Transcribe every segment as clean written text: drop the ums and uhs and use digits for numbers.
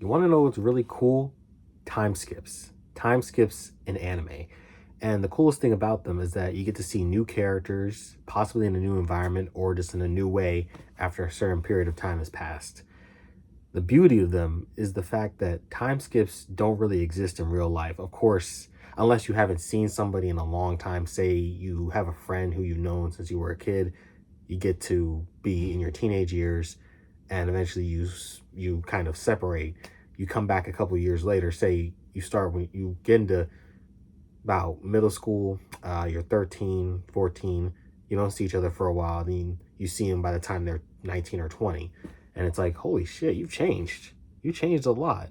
You want to know what's really cool? Time skips. Time skips in anime. And the coolest thing about them is that you get to see new characters, possibly in a new environment or just in a new way after a certain period of time has passed. The beauty of them is the fact that time skips don't really exist in real life. Of course, unless you haven't seen somebody in a long time, say you have a friend who you've known since you were a kid, you get to be in your teenage years and eventually you kind of separate. You come back a couple years later, say you start when you get into about middle school, you're 13, 14, you don't see each other for a while, then you see them by the time they're 19 or 20. And it's like, holy shit, you've changed. You changed a lot.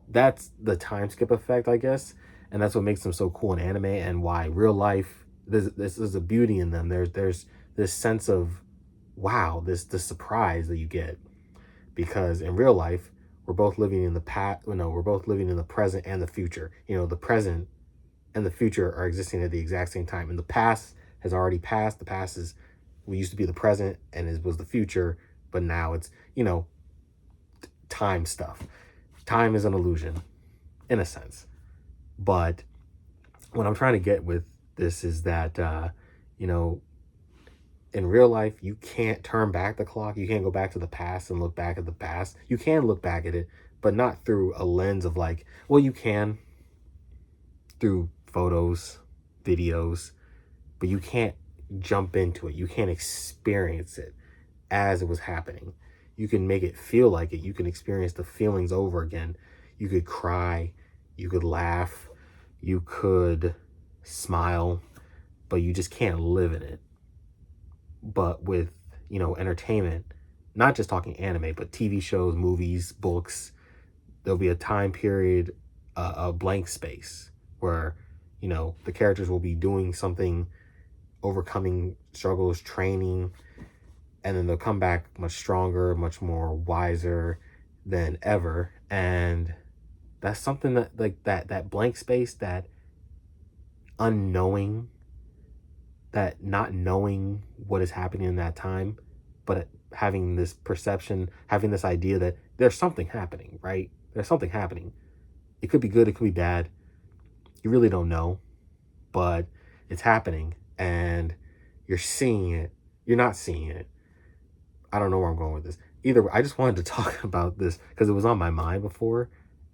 That's the time skip effect, I guess. And that's what makes them so cool in anime and why real life, this is a beauty in them. There's this sense of, wow, this surprise that you get. Because in real life, we're both living in the past, we're both living in the present and the future. The present and the future are existing at the exact same time. And the past has already passed. The past is, we used to be the present and it was the future, but now it's, time stuff. Time is an illusion, in a sense. But what I'm trying to get with this is that, in real life, you can't turn back the clock. You can't go back to the past and look back at the past. You can look back at it, but not through a lens of like, well, you can through photos, videos, but you can't jump into it. You can't experience it as it was happening. You can make it feel like it. You can experience the feelings over again. You could cry, you could laugh, you could smile, but you just can't live in it. But with, entertainment, not just talking anime, but TV shows, movies, books, there'll be a time period, a blank space where, the characters will be doing something, overcoming struggles, training, and then they'll come back much stronger, much more wiser than ever. And that's something that, like, that blank space, that unknowing, that not knowing what is happening in that time, but having this perception, having this idea that there's something happening, right? There's something happening. It could be good, it could be bad. You really don't know, but it's happening and you're seeing it. You're not seeing it. I don't know where I'm going with this. Either way, I just wanted to talk about this because it was on my mind before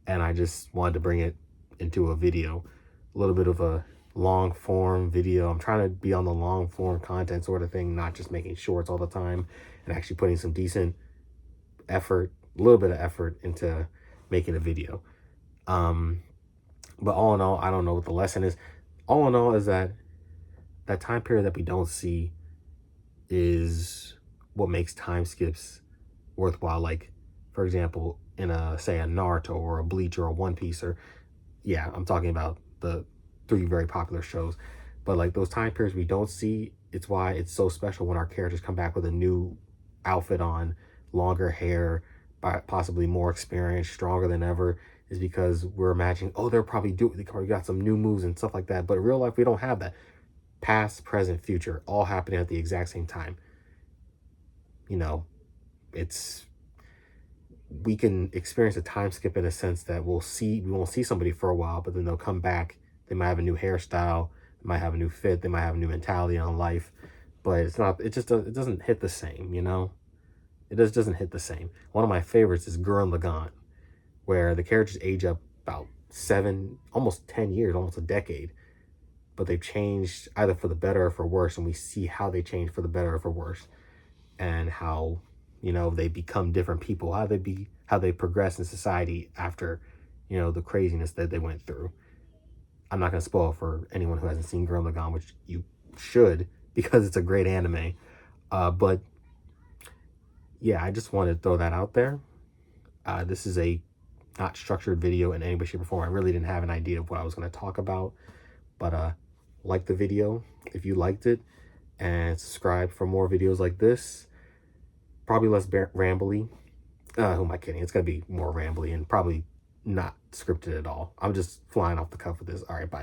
and I just wanted to bring it into a video, a little bit of a long form video. I'm trying to be on the long form content sort of thing, not just making shorts all the time, and actually putting some decent effort, a little bit of effort into making a video. But all in all, I don't know what the lesson is. All in all is that time period that we don't see is what makes time skips worthwhile. Like, for example, in say a Naruto or a Bleach or a One Piece, or I'm talking about the 3 very popular shows. But like those time periods we don't see, it's why it's so special when our characters come back with a new outfit on, longer hair, possibly more experience, stronger than ever, is because we're imagining, oh, they probably got some new moves and stuff like that. But in real life, we don't have that. Past, present, future, all happening at the exact same time. We can experience a time skip in a sense that we won't see somebody for a while, but then they'll come back. They might have a new hairstyle, they might have a new fit, they might have a new mentality on life, but it doesn't hit the same, It just doesn't hit the same. One of my favorites is Gurren Lagann, where the characters age up about 7, almost 10 years, almost a decade, but they've changed either for the better or for worse, and we see how they change for the better or for worse, and how, they become different people, how they progress in society after, the craziness that they went through. I'm not going to spoil for anyone who hasn't seen Gurren Lagann, which you should, because it's a great anime. But yeah, I just wanted to throw that out there. This is a not structured video in any way, shape, or form. I really didn't have an idea of what I was going to talk about. But like the video if you liked it, and subscribe for more videos like this. Probably less rambly. Who am I kidding? It's going to be more rambly and probably not scripted at all. I'm just flying off the cuff with this. All right, bye.